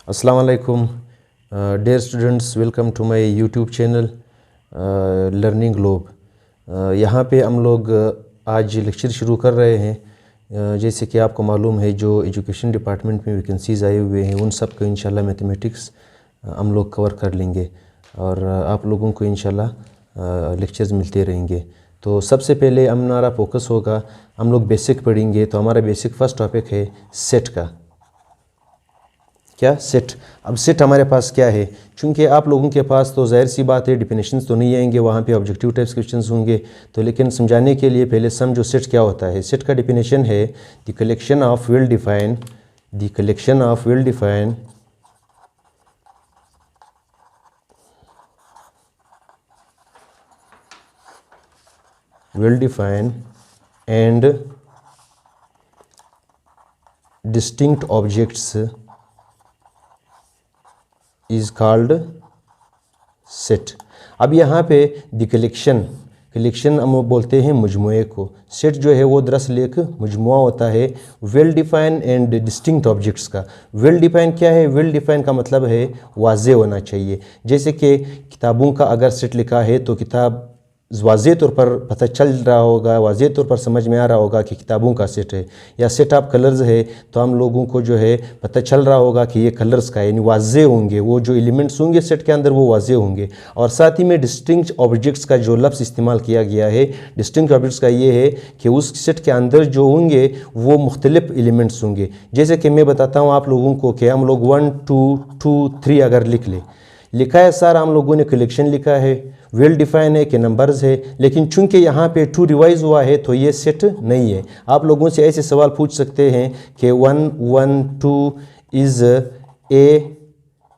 अस्सलाम वालेकुम dear students, welcome to my YouTube channel learning globe. यहाँ पे हम लोग आज लेक्चर शुरू कर रहे हैं। जैसे कि आपको मालूम है, जो एजुकेशन डिपार्टमेंट में वैकेंसीज़ आए हुए हैं उन सब को इंशाल्लाह मैथमेटिक्स हम लोग कवर कर लेंगे और आप लोगों को इंशाल्लाह लेक्चर्स मिलते रहेंगे। तो सबसे पहले हमारा फोकस होगा, हम लोग बेसिक पढ़ेंगे। तो हमारा बेसिक फर्स्ट टॉपिक है सेट का। क्या सेट? अब सेट हमारे पास क्या है? चूँकि आप लोगों के पास तो ज़ाहिर सी बात है डिफिनेशंस तो नहीं आएंगे, वहाँ पे ऑब्जेक्टिव टाइप्स क्वेश्चंस होंगे। तो लेकिन समझाने के लिए पहले समझो सेट क्या होता है। सेट का डिफिनेशन है the collection of well defined and distinct objects is called set. अब यहाँ पे द कलेक्शन हम बोलते हैं मजमुए को। सेट जो है वो दरअसल एक मजमुआ होता है well define and distinct objects का। वेल डिफाइन क्या है? वेल डिफाइन का मतलब है वाज़े होना चाहिए। जैसे कि किताबों का अगर सेट लिखा है तो किताब वाज़े तौर पर पता चल रहा होगा, वाज़े तौर पर समझ में आ रहा होगा कि किताबों का सेट है। या सेट ऑफ कलर्स है तो हम लोगों को जो है पता चल रहा होगा कि ये कलर्स का है, यानी वाज़े होंगे, वो जो एलिमेंट्स होंगे सेट के अंदर वो वाज़े होंगे। और साथ ही में डिस्टिंक्ट ऑब्जेक्ट्स का जो लफ्ज़ इस्तेमाल किया गया है, डिस्टिंक्ट ऑब्जेक्ट्स का ये है कि उस सेट के अंदर जो होंगे वो मुख्तलिफ एलिमेंट्स होंगे। जैसे कि मैं बताता हूँ आप लोगों को कि हम लोग 1 2 2 3 अगर लिखा है सर, हम लोगों ने कलेक्शन लिखा है, वेल डिफाइन है कि नंबर्स है, लेकिन चूंकि यहाँ पे 2 रिवाइज हुआ है तो ये सेट नहीं है। आप लोगों से ऐसे सवाल पूछ सकते हैं कि 1 1 2 is a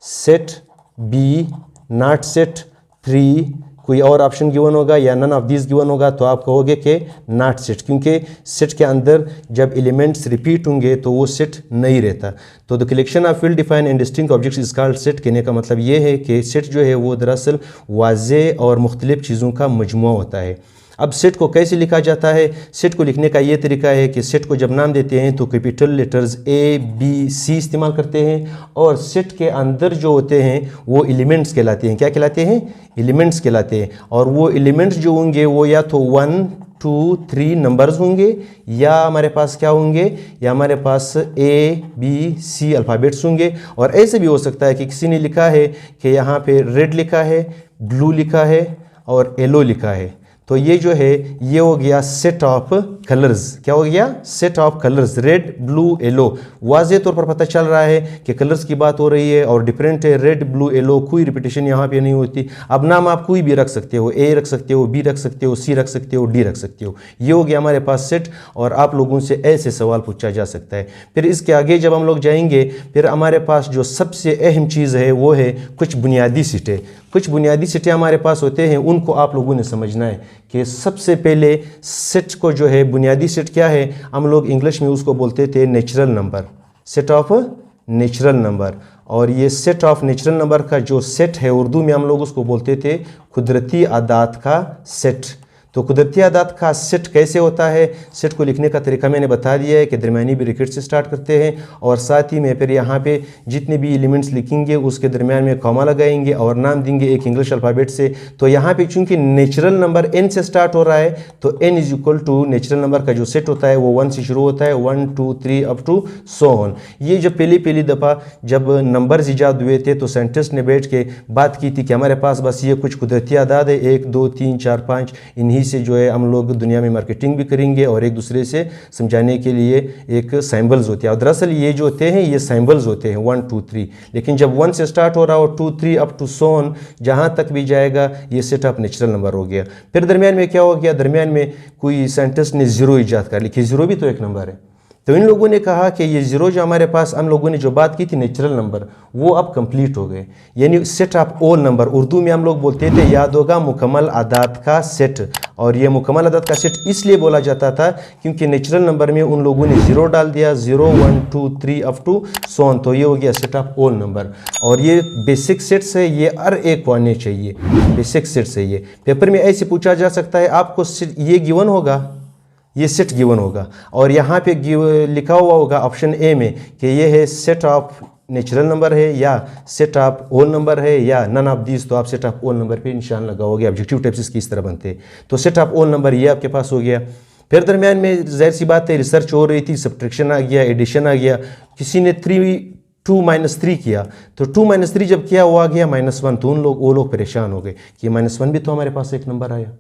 set, B not set, 3 कोई और ऑप्शन गिवन होगा या नन ऑफ दीज गिवन होगा तो आप कहोगे कि नॉट सेट, क्योंकि सेट के अंदर जब एलिमेंट्स रिपीट होंगे तो वो सेट नहीं रहता। तो the collection of well defined and distinct objects is called set. कहने का मतलब ये है कि सेट जो है वो दरअसल वाज़े और मुख्तलिफ चीज़ों का मजमुआ होता है। अब सेट को कैसे लिखा जाता है? सेट को लिखने का ये तरीका है कि सेट को जब नाम देते हैं तो capital letters A B C इस्तेमाल करते हैं, और सेट के अंदर जो होते हैं वो एलिमेंट्स कहलाते हैं। क्या कहलाते हैं? एलिमेंट्स कहलाते हैं। और वो एलिमेंट्स जो होंगे वो या तो 1 2 3 नंबर्स होंगे, या हमारे पास क्या होंगे, या हमारे पास ए बी सी अल्फ़ाबेट्स होंगे। और ऐसे भी हो सकता है कि किसी ने लिखा है कि यहाँ पे रेड लिखा है, ब्लू लिखा है और येलो लिखा है। तो ये जो है ये हो गया सेट ऑफ कलर्स। क्या हो गया? Set of colours, red blue yellow. वाज़े तौर पर पता चल रहा है कि कलर्स की बात हो रही है और डिफरेंट है, रेड ब्लू येलो, कोई रिपीटेशन यहाँ पे नहीं होती। अब नाम आप कोई भी रख सकते हो, ए रख सकते हो, बी रख सकते हो, सी रख सकते हो, डी रख सकते हो। ये हो गया हमारे पास सेट, और आप लोगों से ऐसे सवाल पूछा जा सकता है। फिर इसके आगे जब हम लोग जाएंगे, फिर हमारे पास जो सबसे अहम चीज़ है वो है कुछ बुनियादी सेटें। कुछ बुनियादी सेटें हमारे पास होते हैं, उनको आप लोगों ने समझना है कि सबसे पहले सेट को जो है, बुनियादी सेट क्या है, हम लोग इंग्लिश में उसको बोलते थे natural number, set of natural number. और ये सेट ऑफ नेचुरल नंबर का जो सेट है उर्दू में हम लोग उसको बोलते थे कुदरती आदात का सेट। तो कुदरती आदात का सेट कैसे होता है? सेट को लिखने का तरीका मैंने बता दिया है कि दरमियानी ब्रैकेट से स्टार्ट करते हैं, और साथ ही में फिर यहाँ पे जितने भी एलिमेंट्स लिखेंगे उसके दरमियान में कॉमा लगाएंगे और नाम देंगे एक इंग्लिश अल्फ़ाबेट से। तो यहाँ पे चूंकि नेचुरल नंबर n से स्टार्ट हो रहा है तो n is equal to natural number का जो सेट होता है वो 1 से शुरू होता है, 1 2 3 अप टू सो ऑन। ये जब पहली दफ़ा जब नंबर्स ईजाद हुए थे तो साइंटिस्ट ने बैठ के बात की थी कि हमारे पास बस ये कुछ कुदरती आदाद है 1 2 3 4 5, इन्हीं से जो है हम लोग दुनिया में मार्केटिंग भी करेंगे और एक दूसरे से समझाने के लिए एक सिंबल्स होते हैं। और दरअसल ये जो होते हैं ये सिंबल्स होते हैं 1 2 3, लेकिन जब 1 से स्टार्ट हो रहा हो 2 3 अप टू सो ऑन, जहाँ तक भी जाएगा ये सेट ऑफ नेचुरल नंबर हो गया। फिर दरमियान में क्या हो गया? दरमियान में कोई साइंटिस्ट ने ज़ीरो ईजाद कर लिखी। ज़ीरो भी तो एक नंबर है। तो इन लोगों ने कहा कि ये ज़ीरो जो हमारे पास हम लोगों ने जो बात की थी नेचुरल नंबर, वो अब कंप्लीट हो गए, यानी set of all number. Urdu में हम लोग बोलते थे, याद होगा, मुकम्मल आदात का सेट। और ये मुकम्मल आदात का सेट इसलिए बोला जाता था क्योंकि नेचुरल नंबर में उन लोगों ने ज़ीरो डाल दिया, 0 1 2 3 अप टू सो ऑन। तो ये हो गया सेट ऑफ ऑल नंबर। और ये बेसिक सेट्स है, ये हर एक को आने चाहिए, बेसिक सेट्स है ये। पेपर में ऐसे पूछा जा सकता है, आपको ये गिवन होगा, ये सेट गिवन होगा और यहाँ पे लिखा हुआ होगा ऑप्शन ए में कि ये है सेट ऑफ नेचुरल नंबर है या सेट ऑफ होल नंबर है या नन ऑफ दीज, तो आप सेट ऑफ होल नंबर पे निशान लगाओगे। ऑब्जेक्टिव टाइप्स इसकी इस तरह बनते हैं। तो सेट ऑफ होल नंबर ये आपके पास हो गया। फिर दरमियान में जाहिर सी बात है रिसर्च हो रही थी, सब्ट्रैक्शन आ गया, एडिशन आ गया, किसी ने 2 - 3 किया, तो 2 - 3 जब किया वो आ गया -1, तो वो लोग परेशान हो गए कि -1 भी तो हमारे पास एक नंबर आया,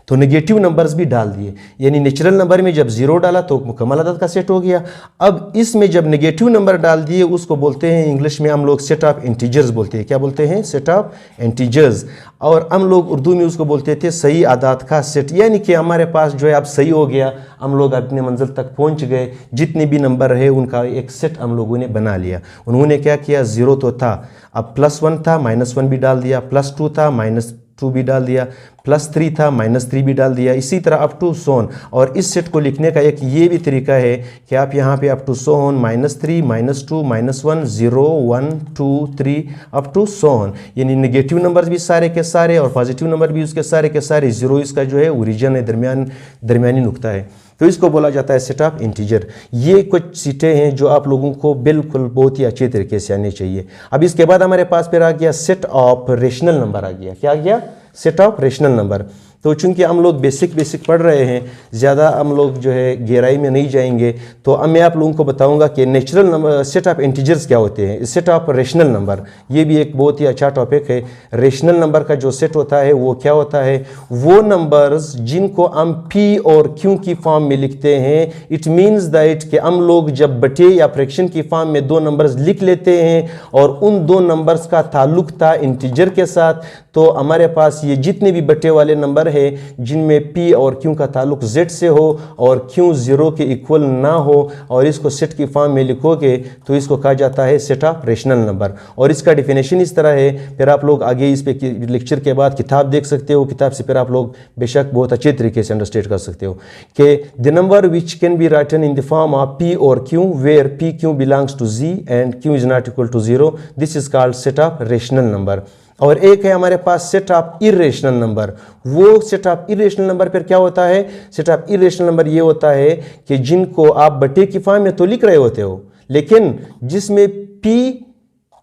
तो नेगेटिव नंबर्स भी डाल दिए। यानी नेचुरल नंबर में जब 0 डाला तो मुकम्मल अदद का सेट हो गया। अब इसमें जब नेगेटिव नंबर डाल दिए उसको बोलते हैं इंग्लिश में हम लोग सेट ऑफ इंटीजर्स बोलते हैं। क्या बोलते हैं? Set of integers. और हम लोग उर्दू में उसको बोलते थे सही आदात का सेट। यानी कि हमारे पास जो है अब सही हो गया, हम लोग अपने मंजिल तक पहुंच गए, जितने भी नंबर है उनका एक सेट हम लोगों ने बना लिया। उन्होंने क्या किया, 0 तो था, अब +1 था, -1 भी डाल दिया, +2 था, -2 भी डाल दिया, +3 था, -3 भी डाल दिया, इसी तरह अप टू सोन। और इस सेट को लिखने का एक ये भी तरीका है कि आप यहाँ पे up to so on -3, -2, -1, 0, 1, 2, 3 up to so on, यानी नेगेटिव नंबर भी सारे के सारे और पॉजिटिव नंबर भी उसके सारे के सारे। 0 इसका जो है ओरिजिन है, दरमियानी नुक्ता है, तो इसको बोला जाता है सेट ऑफ इंटीजर। ये कुछ सीटें हैं जो आप लोगों को बिल्कुल बहुत ही अच्छे तरीके से आने चाहिए। अब इसके बाद हमारे पास फिर आ गया सेट ऑफ रेशनल नंबर आ गया। क्या आ गया? Set of rational number. तो चूंकि हम लोग बेसिक पढ़ रहे हैं, ज़्यादा हम लोग जो है गहराई में नहीं जाएंगे, तो अब मैं आप लोगों को बताऊंगा कि natural number set of integers क्या होते हैं, सेट ऑफ रेशनल नंबर। ये भी एक बहुत ही अच्छा टॉपिक है। रेशनल नंबर का जो सेट होता है वो क्या होता है? वो नंबर्स जिनको हम पी और क्यू की फॉर्म में लिखते हैं। इट मीन्स दैट कि हम लोग जब बटे या फ्रैक्शन की फॉर्म में दो नंबर्स लिख लेते हैं और उन दो नंबर्स का ताल्लुक था इंटीजर के साथ, तो हमारे पास ये जितने भी बटे वाले नंबर है जिनमें p और q का ताल्लुक z से हो और q 0 के इक्वल ना हो और इसको सेट की फॉर्म में लिखोगे तो इसको कहा जाता है सेट ऑफ रेशनल नंबर। और इसका डिफिनेशन इस तरह है, फिर आप लोग आगे इस पे लेक्चर के बाद किताब देख सकते हो, किताब से फिर आप लोग बेशक बहुत अच्छे तरीके से अंडरस्टैंड कर सकते हो कि the number which can be written in the form of p और q where p q belongs to z and q is not equal to 0, this is called set of rational number. और एक है हमारे पास set of irrational number. वो set of irrational number फिर क्या होता है? सेट ऑफ इरेशनल नंबर ये होता है कि जिनको आप बटे की फॉर्म में तो लिख रहे होते हो, लेकिन जिसमें p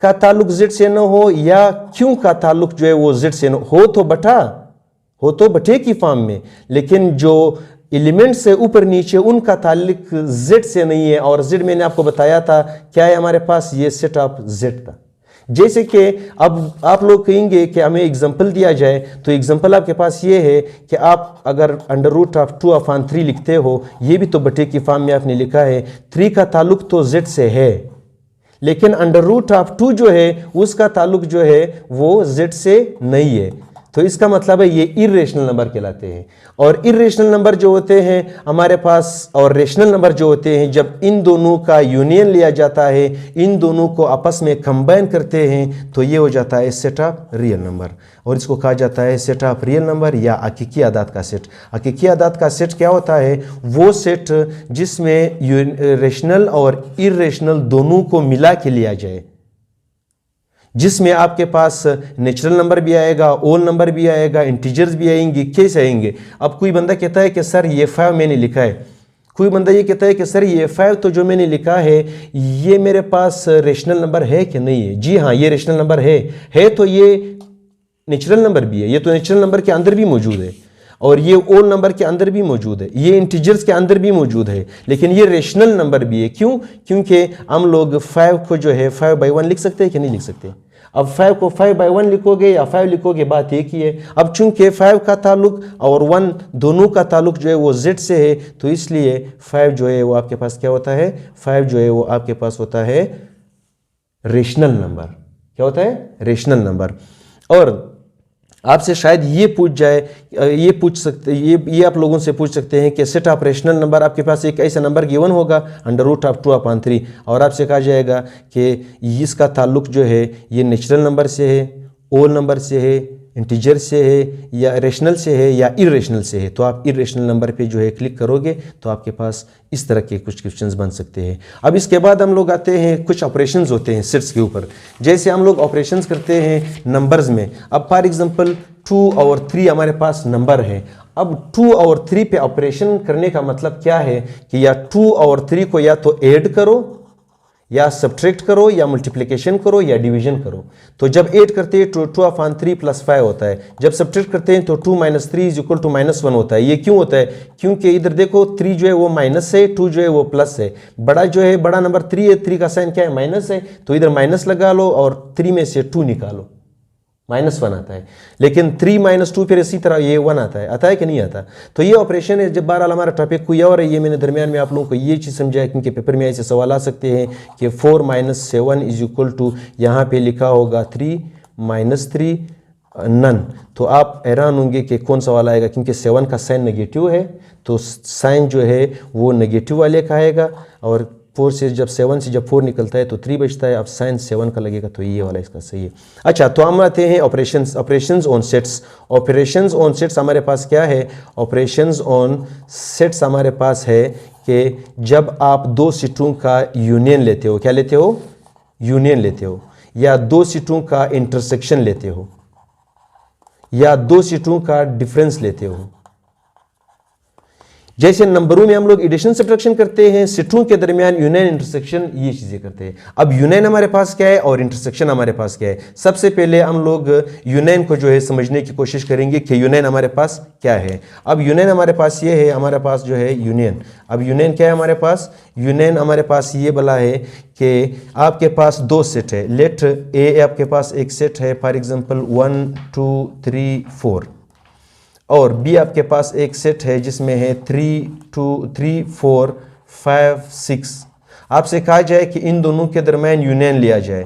का ताल्लुक z से न हो या q का ताल्लुक जो है वो z से न हो, तो बटे की फॉर्म में, लेकिन जो एलिमेंट से ऊपर नीचे उनका ताल्लुक z से नहीं है। और z मैंने आपको बताया था क्या है हमारे पास, ये सेट ऑफ z था। जैसे कि अब आप लोग कहेंगे कि हमें एग्जाम्पल दिया जाए, तो एग्जाम्पल आपके पास ये है कि आप अगर √2/3 लिखते हो, ये भी तो बटे की फॉर्म में आपने लिखा है, 3 का ताल्लुक तो z से है, लेकिन √2 जो है उसका ताल्लुक जो है वो z से नहीं है, तो इसका मतलब है ये इरेशनल नंबर कहलाते हैं। और इरेशनल नंबर जो होते हैं हमारे पास और रेशनल नंबर जो होते हैं, जब इन दोनों का यूनियन लिया जाता है, इन दोनों को आपस में कंबाइन करते हैं, तो ये हो जाता है सेट ऑफ रियल नंबर। और इसको कहा जाता है सेट ऑफ रियल नंबर या हकीकी आदात का सेट। हकीकी आदात का सेट क्या होता है? वो सेट जिसमें रेशनल और इरेशनल दोनों को मिला के लिया जाए, जिसमें आपके पास नेचुरल नंबर भी आएगा, ओल नंबर भी आएगा, इंटीजर्स भी आएंगे। कैसे आएंगे? अब कोई बंदा कहता है कि सर ये 5 मैंने लिखा है, कोई बंदा ये कहता है कि सर ये 5 तो जो मैंने लिखा है ये मेरे पास रेशनल नंबर है कि नहीं है? जी हाँ, ये रेशनल नंबर है तो ये नेचुरल नंबर भी है, ये तो नेचुरल नंबर के अंदर भी मौजूद है और ये ओल नंबर के अंदर भी मौजूद है, ये इंटीजर्स के अंदर भी मौजूद है, लेकिन ये रेशनल नंबर भी है। क्यों? क्योंकि हम लोग 5 को जो है 5/1 लिख सकते हैं कि नहीं लिख सकते? अब 5 को 5/1 लिखोगे या 5 लिखोगे, बात एक ही है। अब चूंकि 5 का ताल्लुक और 1 दोनों का ताल्लुक जो है वो z से है, तो इसलिए 5 जो है वो आपके पास क्या होता है? 5 जो है वो आपके पास होता है रेशनल नंबर। क्या होता है? Rational number. और आपसे शायद ये आप लोगों से पूछ सकते हैं कि सेट ऑफ रेशनल नंबर, आपके पास एक ऐसा नंबर गिवन होगा √2/3 और आपसे कहा जाएगा कि इसका ताल्लुक जो है ये नेचुरल नंबर से है, ओल नंबर से है, इंटीजर से है या रेशनल से है या इरेशनल से है। तो आप इरेशनल नंबर पे जो है क्लिक करोगे तो आपके पास इस तरह के कुछ क्वेश्चंस बन सकते हैं। अब इसके बाद हम लोग आते हैं, कुछ ऑपरेशंस होते हैं सेट्स के ऊपर, जैसे हम लोग ऑपरेशंस करते हैं नंबर्स में। अब फॉर एग्जांपल 2 और 3 हमारे पास नंबर है। अब 2 और 3 पे ऑपरेशन करने का मतलब क्या है कि या 2 और 3 को या तो ऐड करो या सब्ट्रैक्ट करो या मल्टीप्लिकेशन करो या डिवीजन करो। तो जब ऐड करते हैं तो 2/3 + 5 होता है, जब सब्ट्रैक्ट करते हैं तो 2 - 3 = -1 होता है। ये क्यों होता है? क्योंकि इधर देखो 3 जो है वो माइनस है, 2 जो है वो प्लस है। बड़ा जो है बड़ा नंबर 3 है, 3 का साइन क्या है? माइनस है, तो इधर माइनस लगा लो और 3 में से 2 निकालो, -1 आता है। लेकिन 3 - 2 फिर इसी तरह ये 1 आता है कि नहीं आता? तो ये ऑपरेशन है। जब बहरहाल हमारा टॉपिक कोई और है, ये मैंने दरमियान में आप लोगों को ये चीज़ समझाया क्योंकि पेपर में ऐसे सवाल आ सकते हैं कि 4 - 7 = यहाँ पे लिखा होगा 3 - 3 नन। तो आप हैरान होंगे कि कौन सवाल आएगा, क्योंकि 7 का साइन नेगेटिव है, तो साइन जो है वो नेगेटिव वाले का आएगा। और 4 से जब 7 से जब 4 निकलता है तो 3 बचता है। अब साइन 7 का लगेगा, तो ये वाला इसका सही है। अच्छा, तो हम आते हैं operations on sets. Operations on sets हमारे पास क्या है? ऑपरेशंस ऑन सेट्स हमारे पास है कि जब आप दो सेटों का यूनियन लेते हो, क्या लेते हो? यूनियन लेते हो, या दो सेटों का इंटरसेक्शन लेते हो, या दो सेटों का डिफरेंस लेते हो। जैसे नंबरों में हम लोग एडिशन सब्ट्रैक्शन करते हैं, सेटों के दरमियान यूनियन इंटरसेक्शन, ये चीजें करते हैं। अब यूनियन हमारे पास क्या है और इंटरसेक्शन हमारे पास क्या है? सबसे पहले हम लोग यूनियन को जो है समझने की कोशिश करेंगे कि यूनियन हमारे पास क्या है। अब यूनियन हमारे पास ये है, हमारे पास जो है यूनियन। अब यूनियन क्या है हमारे पास? यूनियन हमारे पास ये बोला है कि आपके पास दो सेट है। लेट ए आपके पास एक सेट है, फॉर एग्जांपल 1 2 3 4, और बी आपके पास एक सेट है जिसमें है 3 2 3 4 5 6। आपसे कहा जाए कि इन दोनों के दरमियान यूनियन लिया जाए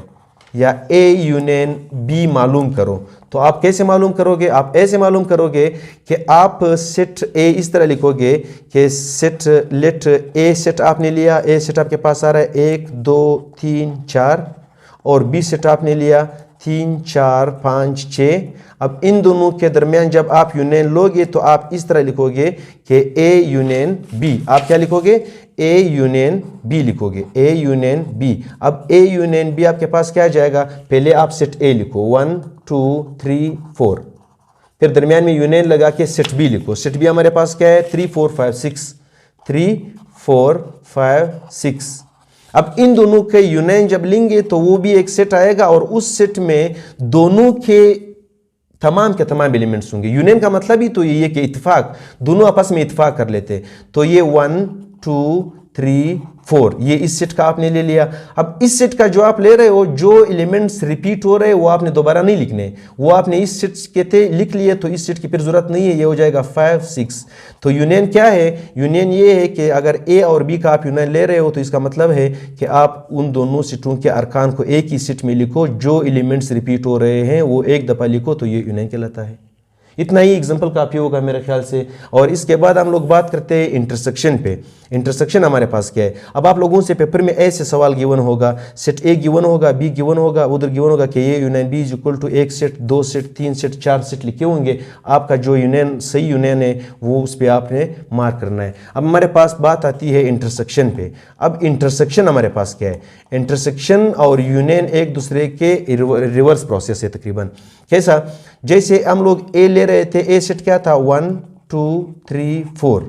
या ए यूनियन बी मालूम करो, तो आप कैसे मालूम करोगे? आप ऐसे मालूम करोगे कि आप सेट ए इस तरह लिखोगे कि सेट लेट ए सेट आपने लिया, ए सेट आपके पास आ रहा है 1 2 3 4, और बी सेट आपने लिया 3 4 5 6। अब इन दोनों के दरमियान जब आप यूनियन लोगे तो आप इस तरह लिखोगे कि ए यूनियन बी। आप क्या लिखोगे? ए यूनियन बी लिखोगे, ए यूनियन बी। अब ए यूनियन बी आपके पास क्या जाएगा? पहले आप सेट ए लिखो 1 2 3 4, फिर दरमियान में यूनियन लगा के सेट बी लिखो। सेट बी हमारे पास क्या है? 3 4 5 6, 3 4 5 6। अब इन दोनों के यूनियन जब लेंगे तो वो भी एक सेट आएगा, और उस सेट में दोनों के तमाम के तमाम एलिमेंट्स होंगे। यूनियन का मतलब ही तो ये कि इत्तेफाक, दोनों आपस में इत्तेफाक कर लेते। तो ये 1 2 3 4 ये इस सेट का आपने ले लिया। अब इस सेट का जो आप ले रहे हो, जो एलिमेंट्स रिपीट हो रहे हैं वो आपने दोबारा नहीं लिखने, वो आपने इस सेट के थे लिख लिए, तो इस सेट की फिर जरूरत नहीं है, ये हो जाएगा 5 6। तो यूनियन क्या है? यूनियन ये है कि अगर ए और बी का आप यूनियन ले रहे हो तो इसका मतलब है कि आप उन दोनों सेटों के अरकान को एक ही सेट में लिखो, जो एलिमेंट्स रिपीट हो रहे हैं वो एक दफ़ा लिखो, तो ये यूनियन कहलाता है। इतना ही एग्जाम्पल काफ़ी होगा मेरे ख्याल से। और इसके बाद हम लोग बात करते हैं इंटरसेक्शन पे। इंटरसेक्शन हमारे पास क्या है? अब आप लोगों से पेपर में ऐसे सवाल गिवन होगा, सेट ए गिवन होगा, बी गिवन होगा, उधर गिवन होगा कि ए यूनियन बी = एक सेट, 2 सेट, 3 सेट, 4 सेट लिखे होंगे। आपका जो यूनियन सही यूनियन है वो उस पर आपने मार्क करना है। अब हमारे पास बात आती है इंटरसेक्शन पे। अब इंटरसेक्शन हमारे पास क्या है? इंटरसेक्शन और यूनियन एक दूसरे के रिवर्स प्रोसेस है तकरीबन। कैसा? जैसे हम लोग ए ले रहे थे, ए सेट क्या था? 1 2 3 4,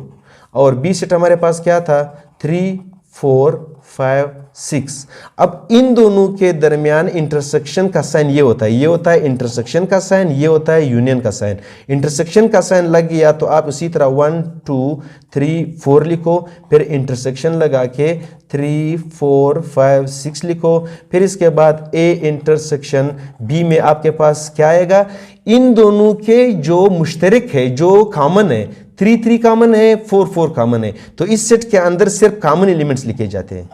और बी सेट हमारे पास क्या था? 3 4 5 6। अब इन दोनों के दरमियान इंटरसेक्शन का साइन ये होता है, ये होता है इंटरसेक्शन का साइन, ये होता है यूनियन का साइन। इंटरसेक्शन का साइन लग गया तो आप इसी तरह 1 2 3 4 लिखो, फिर इंटरसेक्शन लगा के 3 4 5 6 लिखो, फिर इसके बाद ए इंटरसेक्शन बी में आपके पास क्या आएगा? इन दोनों के जो मुश्तरक है, जो कॉमन है, 3 3 कॉमन है, 4 4 कॉमन है, तो इस सेट के अंदर सिर्फ कॉमन एलिमेंट्स लिखे जाते हैं।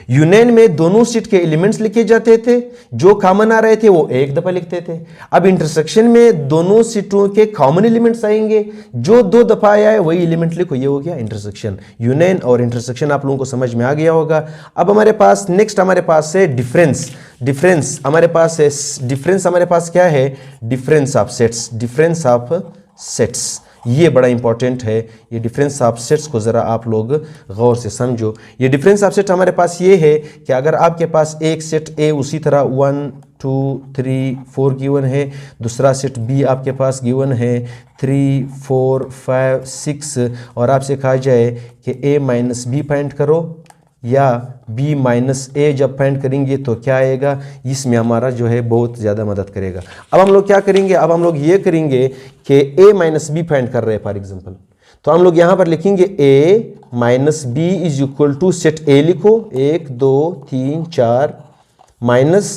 यूनियन में दोनों सेट के एलिमेंट्स लिखे जाते थे, जो कॉमन आ रहे थे वो एक दफा लिखते थे। अब इंटरसेक्शन में दोनों सेटों के कॉमन एलिमेंट्स आएंगे, जो 2 दफा आया है वही एलिमेंट लिखो, ये हो गया इंटरसेक्शन। यूनियन और इंटरसेक्शन आप लोगों को समझ में आ गया होगा। अब हमारे पास नेक्स्ट हमारे पास है डिफरेंस। डिफरेंस हमारे पास है, डिफरेंस हमारे पास क्या है? Difference of sets. Difference of sets ये बड़ा इंपॉर्टेंट है। ये डिफरेंस ऑफ सेट्स को ज़रा आप लोग गौर से समझो। ये डिफरेंस ऑफ सेट हमारे पास ये है कि अगर आपके पास एक सेट ए उसी तरह 1 2 3 4 गिवन है, दूसरा सेट बी आपके पास गिवन है 3 4 5 6, और आपसे कहा जाए कि ए माइनस बी फाइंड करो, या b माइनस ए जब फाइंड करेंगे तो क्या आएगा, इसमें हमारा जो है बहुत ज़्यादा मदद करेगा। अब हम लोग क्या करेंगे, अब हम लोग ये करेंगे कि a माइनस बी फाइंड कर रहे हैं फॉर एग्जांपल, तो हम लोग यहाँ पर लिखेंगे a minus B is equal to set a लिखो 1 2 3 4 माइनस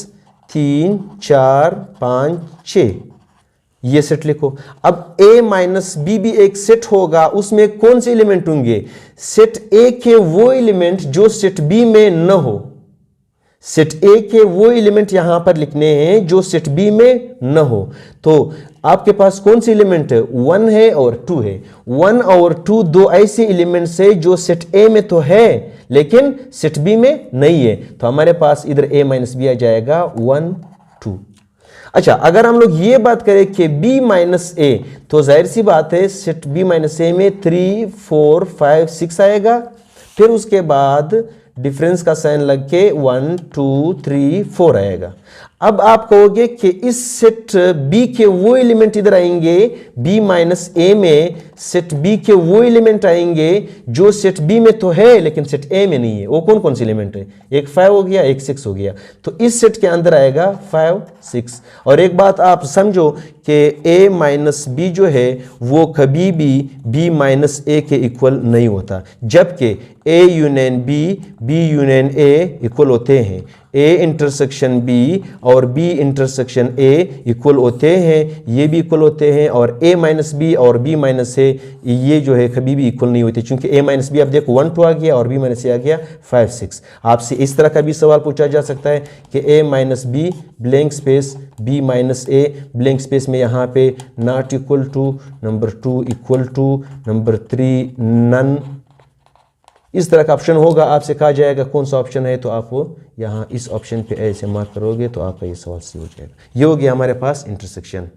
3 4 5 6 ये सेट लिखो। अब a माइनस बी भी एक सेट होगा, उसमें कौन से एलिमेंट होंगे, सेट a के वो एलिमेंट जो सेट b में न हो। सेट a के वो एलिमेंट यहां पर लिखने हैं जो सेट b में न हो। तो आपके पास कौन से एलिमेंट है, 1 है और 2 है। 1 और 2 दो ऐसे एलिमेंट्स है जो सेट a में तो है लेकिन सेट b में नहीं है, तो हमारे पास इधर a माइनस बी आ जाएगा 1 2। अच्छा, अगर हम लोग ये बात करें कि b माइनस ए, तो जाहिर सी बात है सेट b माइनस ए में 3 4 5 6 आएगा, फिर उसके बाद डिफरेंस का साइन लग के 1 2 3 4 आएगा। अब आप कहोगे कि इस सेट b के वो एलिमेंट इधर आएंगे, b माइनस ए में सेट b के वो एलिमेंट आएंगे जो सेट b में तो है लेकिन सेट a में नहीं है। वो कौन कौन से एलिमेंट है, एक 5 हो गया एक 6 हो गया, तो इस सेट के अंदर आएगा 5 6। और एक बात आप समझो कि a माइनस बी जो है वो कभी भी b माइनस ए के इक्वल नहीं होता, जबकि a union b union a equal होते हैं। a इंटरसेक्शन b और b इंटरसेक्शन a इक्वल होते हैं, ये भी इक्वल होते हैं, और a माइनस बी और b माइनस ए ये जो है कभी भी इक्वल नहीं होते, क्योंकि a माइनस बी आप देखो 1 2 आ गया और b माइनस ए आ गया 5 6। आपसे इस तरह का भी सवाल पूछा जा सकता है कि a minus B blank space b minus A blank space में यहाँ पे not equal to, number 2 equal to, number 3 none, इस तरह का ऑप्शन होगा। आपसे कहा जाएगा कौन सा ऑप्शन है, तो आप वो यहाँ इस ऑप्शन पे ऐसे मार्क करोगे तो आपका ये सवाल सही हो जाएगा। ये हो गया हमारे पास इंटरसेक्शन।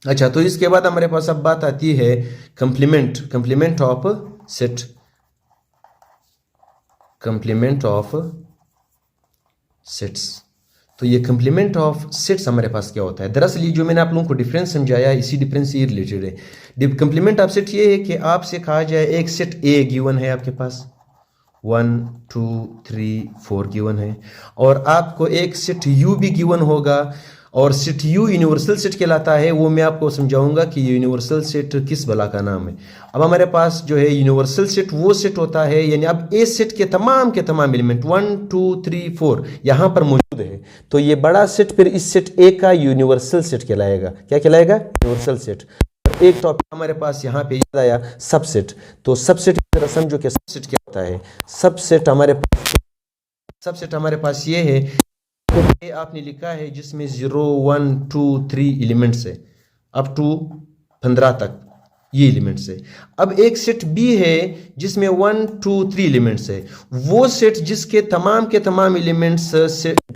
अच्छा, तो इसके बाद हमारे पास अब बात आती है complement of set, complement of sets. तो ये कंप्लीमेंट ऑफ सेट्स हमारे पास क्या होता है, दरअसल ये जो मैंने आप लोगों को डिफरेंस समझाया इसी डिफरेंस से रिलेटेड है। कंप्लीमेंट ऑफ सेट ये है कि आपसे कहा जाए एक सेट ए गिवन है आपके पास, 1 2 3 4 गिवन है, और आपको एक सेट यू भी गिवन होगा, और सेट यू यूनिवर्सल सेट कहलाता है। वो मैं आपको समझाऊंगा कि ये यूनिवर्सल सेट किस बला का नाम है। अब हमारे पास जो है यूनिवर्सल सेट वो सेट होता है, यानी अब ए सेट के तमाम एलिमेंट 1 2 3 4 यहाँ पर मौजूद है, तो ये बड़ा सेट फिर इस सेट ए का यूनिवर्सल सेट कहलाएगा। क्या कहलाएगा, यूनिवर्सल सेट। एक टॉपिक हमारे पास यहाँ पे याद आया, सबसेट। तो सबसेट की तरह समझो कि सबसेट क्या होता है। सबसेट हमारे पास ये है, ये आपने लिखा है जिसमें 0 1 2 3 एलिमेंट्स है, अप टू 15 तक ये एलिमेंट्स है। अब एक सेट बी है जिसमें 1 2 3 एलिमेंट्स है, वो सेट जिसके तमाम एलिमेंट्स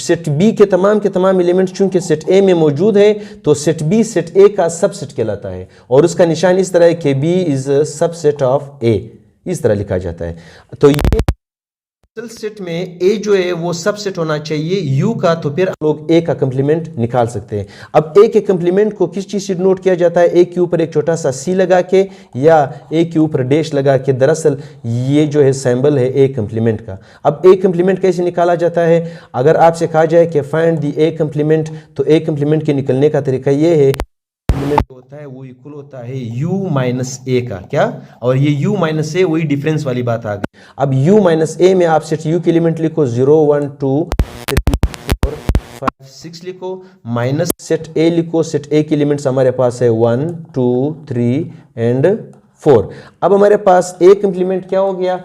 सेट बी के तमाम एलिमेंट्स चूंकि सेट ए में मौजूद है, तो सेट बी सेट ए का सबसेट कहलाता है, और उसका निशान इस तरह है कि बी इज सबसेट ऑफ ए, इस तरह लिखा जाता है। तो ये सेट में ए जो है वो सबसेट होना चाहिए यू का, तो फिर लोग ए का कंप्लीमेंट निकाल सकते हैं। अब ए के कंप्लीमेंट को किस चीज से नोट किया जाता है, ए के ऊपर एक छोटा सा सी लगा के या ए के ऊपर डैश लगा के, दरअसल ये जो है सिंबल है ए कंप्लीमेंट का। अब ए कंप्लीमेंट कैसे निकाला जाता है, अगर आपसे कहा जाए कि फाइंड द ए कंप्लीमेंट, तो ए कंप्लीमेंट के निकलने का तरीका ये है, होता है वो इक्वल होता है u माइनस ए का, क्या, और ये u माइनस ए वही डिफरेंस वाली बात आ गई। अब u माइनस ए में आप सेट u के एलिमेंट लिखो 0 1 2 3 4 5 6 लिखो, माइनस सेट a लिखो, सेट a के एलिमेंट्स हमारे पास है 1 2 3 एंड 4। अब हमारे पास a कंप्लीमेंट क्या हो गया,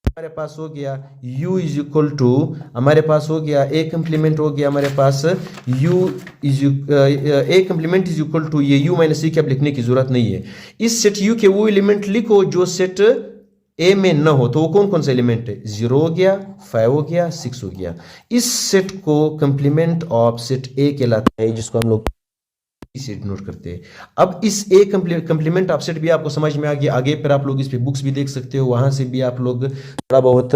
हमारे पास हो गया u इज इक्वल टू, हमारे पास हो गया a कंप्लीमेंट हो गया हमारे पास u is a complement is equal to, ये u माइनस e की अब लिखने की जरूरत नहीं है। इस सेट u के वो एलिमेंट लिखो जो सेट a में न हो, तो वो कौन कौन सा एलिमेंट है, 0 हो गया 5 हो गया 6 हो गया। इस सेट को कंप्लीमेंट ऑफ सेट a कहलाता है, जिसको हम लोग इसे नोट करते हैं। अब इस ए कंप्लीमेंट ऑफ सेट भी आपको समझ में आ गया। आगे फिर आप लोग इस पे बुक्स भी देख सकते हो, वहाँ से भी आप लोग थोड़ा बहुत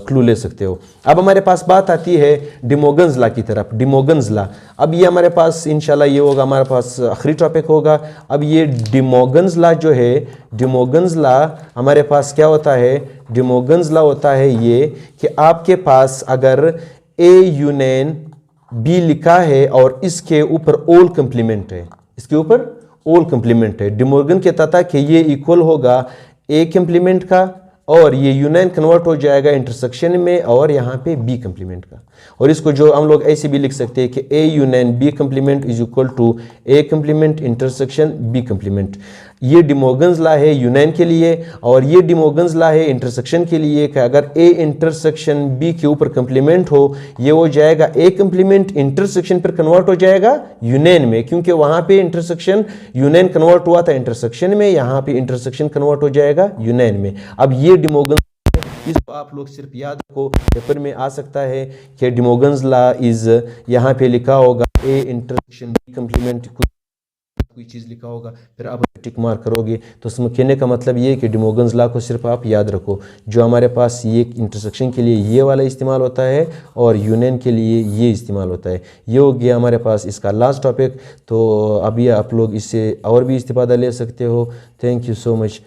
क्लू ले सकते हो। अब हमारे पास बात आती है डिमोगन्स लॉ की तरफ। डिमोगन्स लॉ, अब ये हमारे पास इंशाल्लाह ये होगा हमारे पास आखिरी टॉपिक होगा। अब ये डिमोगन्स लॉ जो है, डिमोगन्स लॉ हमारे पास क्या होता है? डिमोगन्स लॉ होता है ये कि आपके पास अगर ए यूनियन बी लिखा है और इसके ऊपर ऑल कंप्लीमेंट है, इसके ऊपर ऑल कंप्लीमेंट है, डिमोर्गन कहता था कि ये इक्वल होगा ए कंप्लीमेंट का और ये यूनियन कन्वर्ट हो जाएगा इंटरसेक्शन में और यहाँ पे बी कंप्लीमेंट का। और इसको जो हम लोग ऐसे भी लिख सकते हैं कि A union B complement is equal to A complement intersection B complement. ये डिमोगन्स लॉ है यूनियन के लिए और ये डिमोगन्स लॉ है इंटरसेक्शन के लिए कि अगर ए इंटरसेक्शन बी के ऊपर कंप्लीमेंट हो, ये हो जाएगा ए कंप्लीमेंट इंटरसेक्शन पर कन्वर्ट हो जाएगा यूनियन में, क्योंकि वहाँ पे इंटरसेक्शन यूनियन कन्वर्ट हुआ था इंटरसेक्शन में, यहाँ पे इंटरसेक्शन कन्वर्ट हो जाएगा यूनियन में। अब ये डिमोगन्स, इसको आप लोग सिर्फ याद रखो, पेपर में आ सकता है कि डिमोगन्स लॉ इज, यहाँ पे लिखा होगा ए इंटरसेक्शन बी कंप्लीमेंट, कोई चीज़ लिखा होगा, फिर आप टिक मार्क करोगे। तो उसमें कहने का मतलब ये है कि डिमोगन्स लॉ को सिर्फ आप याद रखो। जो हमारे पास ये इंटरसेक्शन के लिए ये वाला इस्तेमाल होता है और यूनियन के लिए ये इस्तेमाल होता है। ये हो गया हमारे पास इसका लास्ट टॉपिक। तो अभी आप लोग इससे और भी इस्तेफादा ले सकते हो। Thank you so much.